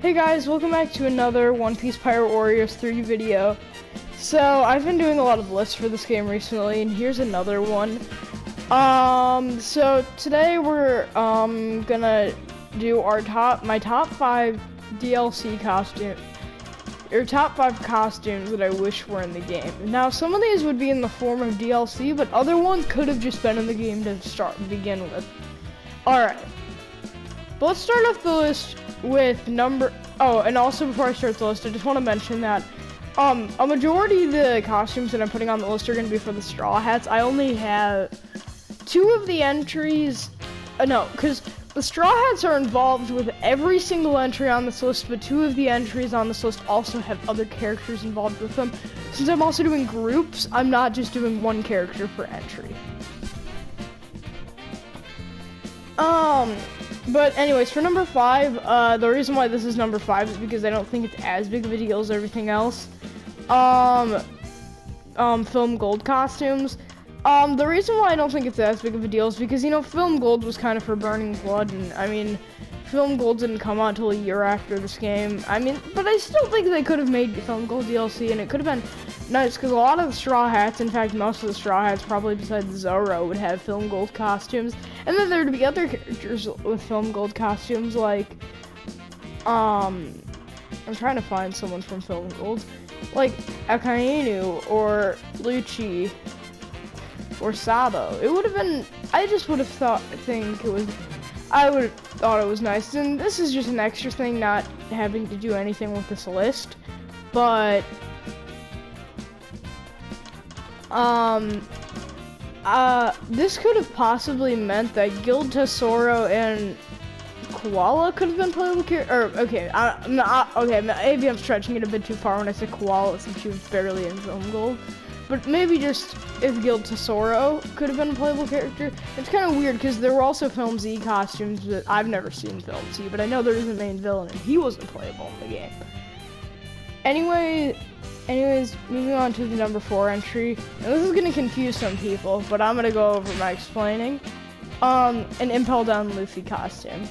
Hey guys, welcome back to another One Piece Pirate Warriors 3 video. So, I've been doing a lot of lists for this game recently, and here's another one. So today we're, gonna do my top 5 DLC costume, or top 5 costumes that I wish were in the game. Now, some of these would be in the form of DLC, but other ones could have just been in the game to begin with. Alright. But let's start off the list with and also before I start the list, I just want to mention that a majority of the costumes that I'm putting on the list are going to be for the Straw Hats. I only have 2 of the entries, because the Straw Hats are involved with every single entry on this list, but 2 of the entries on this list also have other characters involved with them. Since I'm also doing groups, I'm not just doing one character per entry. But anyways, for number 5, the reason why this is number 5 is because I don't think it's as big of a deal as everything else. Film Gold costumes. The reason why I don't think it's as big of a deal is because, Film Gold was kind of for Burning Blood, and, Film Gold didn't come out until a year after this game. But I still think they could have made Film Gold DLC, and it could have been nice, because a lot of the Straw Hats, in fact, most of the Straw Hats, probably besides Zoro, would have Film Gold costumes. And then there'd be other characters with Film Gold costumes, like, I'm trying to find someone from Film Gold, like Akainu, or Lucci, or Sabo. It would have been, I would have thought it was nice. And this is just an extra thing, not having to do anything with this list, but this could have possibly meant that Guild Tesoro and Koala could have been playable characters. Maybe I'm stretching it a bit too far when I say Koala, since she was barely in Film Gold. But maybe just if Guild Tesoro could have been a playable character. It's kind of weird because there were also Film Z costumes that I've never seen Film Z, but I know there is a main villain and he wasn't playable in the game. Anyways, moving on to the number 4 entry. Now this is gonna confuse some people, but I'm gonna go over my explaining. An Impel Down Luffy costume.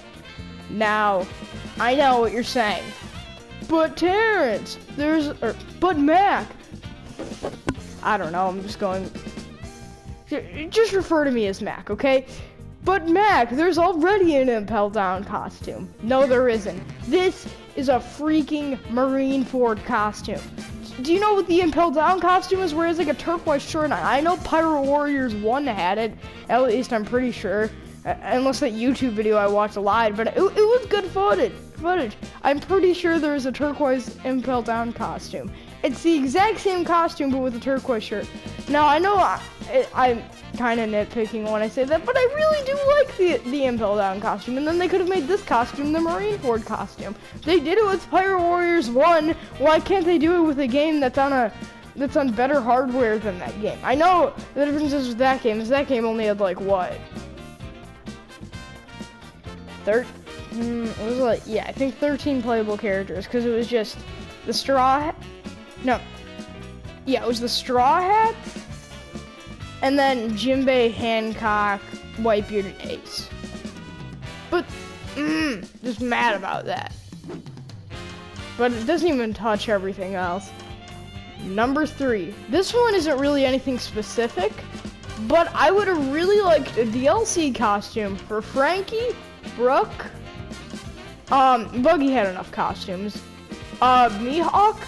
Now, I know what you're saying, but Terrence, but Mac. I don't know, I'm just going, just refer to me as Mac, okay? But Mac, there's already an Impel Down costume. No, there isn't. This is a freaking Marineford costume. Do you know what the Impel Down costume is? Where it's like a turquoise shirt. I know Pirate Warriors 1 had it, at least I'm pretty sure. Unless that YouTube video I watched lied, but it was good footage. I'm pretty sure there's a turquoise Impel Down costume. It's the exact same costume, but with a turquoise shirt. Now, I know I'm kind of nitpicking when I say that, but I really do like the Impel Down costume, and then they could have made this costume the Marineford costume. They did it with Pirate Warriors 1, why can't they do it with a game that's on better hardware than that game? I know the difference is with that game, is that game only had like, what? I think 13 playable characters, because it was just the Straw Hat. It was the Straw Hats, and then Jinbei, Hancock, Whitebeard, and Ace. But, just mad about that. But it doesn't even touch everything else. Number 3. This one isn't really anything specific, but I would have really liked a DLC costume for Frankie, Brooke. Buggy had enough costumes. Mihawk.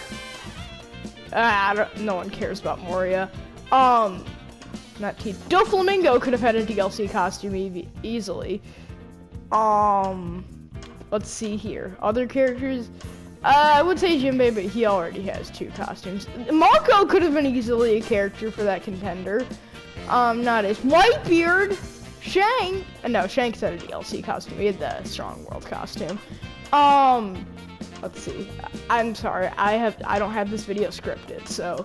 No one cares about Moria. Not T. Doflamingo could have had a DLC costume easily. Let's see here. Other characters. I would say Jinbei, but he already has 2 costumes. Mako could have been easily a character for that contender. Not as Whitebeard. Shank. No, Shank's had a DLC costume. He had the Strong World costume. Let's see. I'm sorry. I don't have this video scripted, so.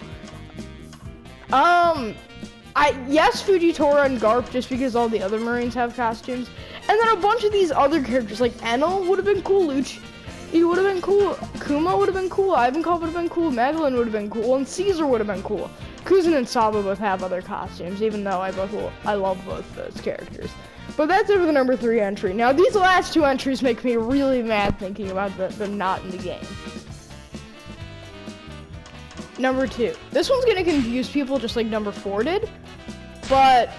Yes, Fujitora and Garp, just because all the other Marines have costumes. And then a bunch of these other characters, like Enel would have been cool, Lucci, he would have been cool, Kuma would have been cool, Ivankov would have been cool, Magellan would have been cool, and Caesar would have been cool. Kuzan and Sabo both have other costumes, even though I love both those characters. But that's it for the number 3 entry. Now, these last 2 entries make me really mad thinking about them not in the game. Number 2. This one's gonna confuse people just like number 4 did. But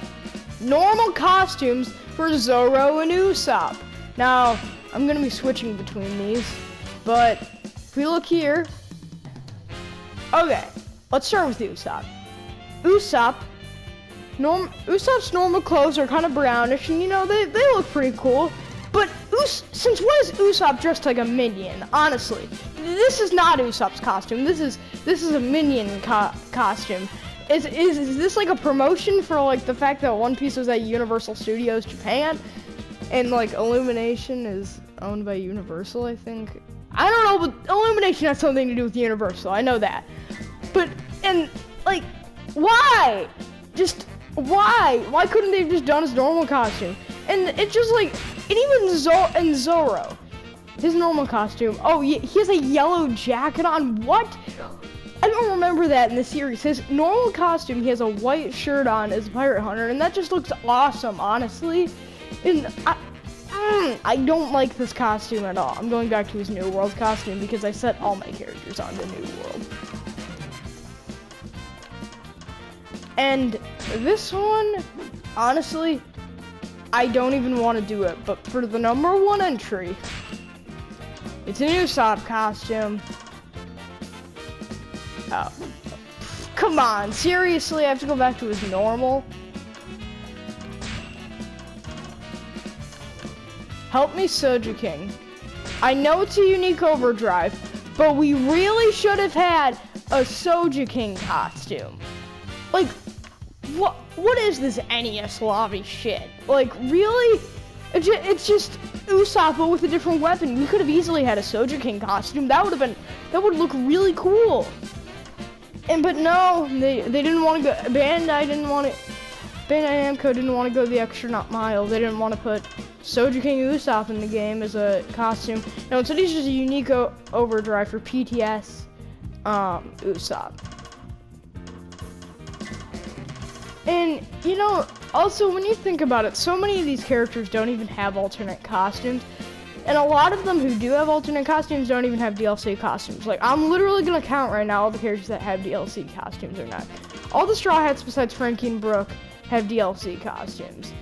normal costumes for Zoro and Usopp. Now, I'm gonna be switching between these. But if we look here. Okay, let's start with Usopp. Usopp's normal clothes are kind of brownish, and you know, they look pretty cool. But since when is Usopp dressed like a minion? Honestly, this is not Usopp's costume. This is a minion costume. Is this like a promotion for like the fact that One Piece was at Universal Studios Japan, and like Illumination is owned by Universal? I think. I don't know, but Illumination has something to do with Universal. I know that. But and like, why? Just why? Why couldn't they have just done his normal costume? And it's just like, and even Zoro, his normal costume. Oh, he has a yellow jacket on. What? I don't remember that in the series. His normal costume, he has a white shirt on as a pirate hunter, and that just looks awesome, honestly. And I don't like this costume at all. I'm going back to his New World costume because I set all my characters on the New World. And this one, honestly, I don't even want to do it. But for the number 1 entry, it's an Usopp costume. Oh, come on, seriously, I have to go back to his normal. Help me, Soja King. I know it's a unique overdrive, but we really should have had a Soja King costume. Like, what is this NES lobby shit? Like, really? It's just Usopp but with a different weapon. We could have easily had a Soja King costume. That would look really cool. But no, they didn't want to go. Bandai Namco didn't want to go the extra mile. They didn't want to put Soja King Usopp in the game as a costume. No, instead he's just a unique overdrive for PTS Usopp. And, you know, also when you think about it, so many of these characters don't even have alternate costumes. And a lot of them who do have alternate costumes don't even have DLC costumes. Like, I'm literally going to count right now all the characters that have DLC costumes or not. All the Straw Hats besides Frankie and Brooke have DLC costumes.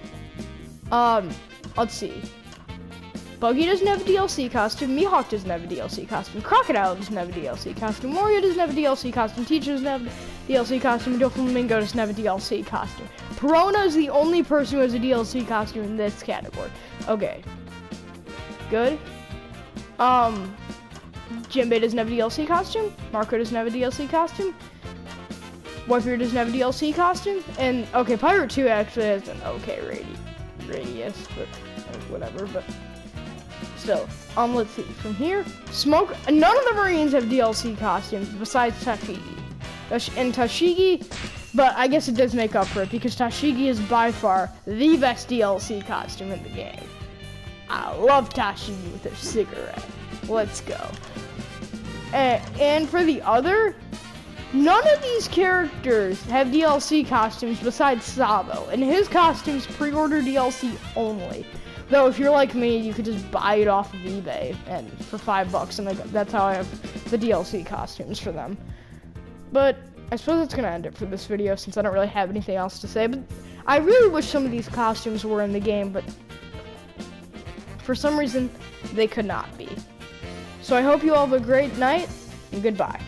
Let's see. Buggy doesn't have a DLC costume. Mihawk doesn't have a DLC costume. Crocodile doesn't have a DLC costume. Moria doesn't have a DLC costume. Teach doesn't have a DLC costume. And Doflamingo doesn't have a DLC costume. Perona is the only person who has a DLC costume in this category. Okay. Good. Jinbei doesn't have a DLC costume. Marco doesn't have a DLC costume. Whitebeard doesn't have a DLC costume. And, okay, Pirate 2 actually has an okay radius, but whatever, but still. Let's see. From here, Smoke. None of the Marines have DLC costumes besides Tashigi. And Tashigi, but I guess it does make up for it because Tashigi is by far the best DLC costume in the game. I love Tashigi with her cigarette. Let's go. And for the other, none of these characters have DLC costumes besides Sabo, and his costume's pre-order DLC only. Though if you're like me, you could just buy it off of eBay and for $5, and that's how I have the DLC costumes for them. But I suppose that's gonna end it for this video since I don't really have anything else to say. But I really wish some of these costumes were in the game, but for some reason they could not be. So I hope you all have a great night, and goodbye.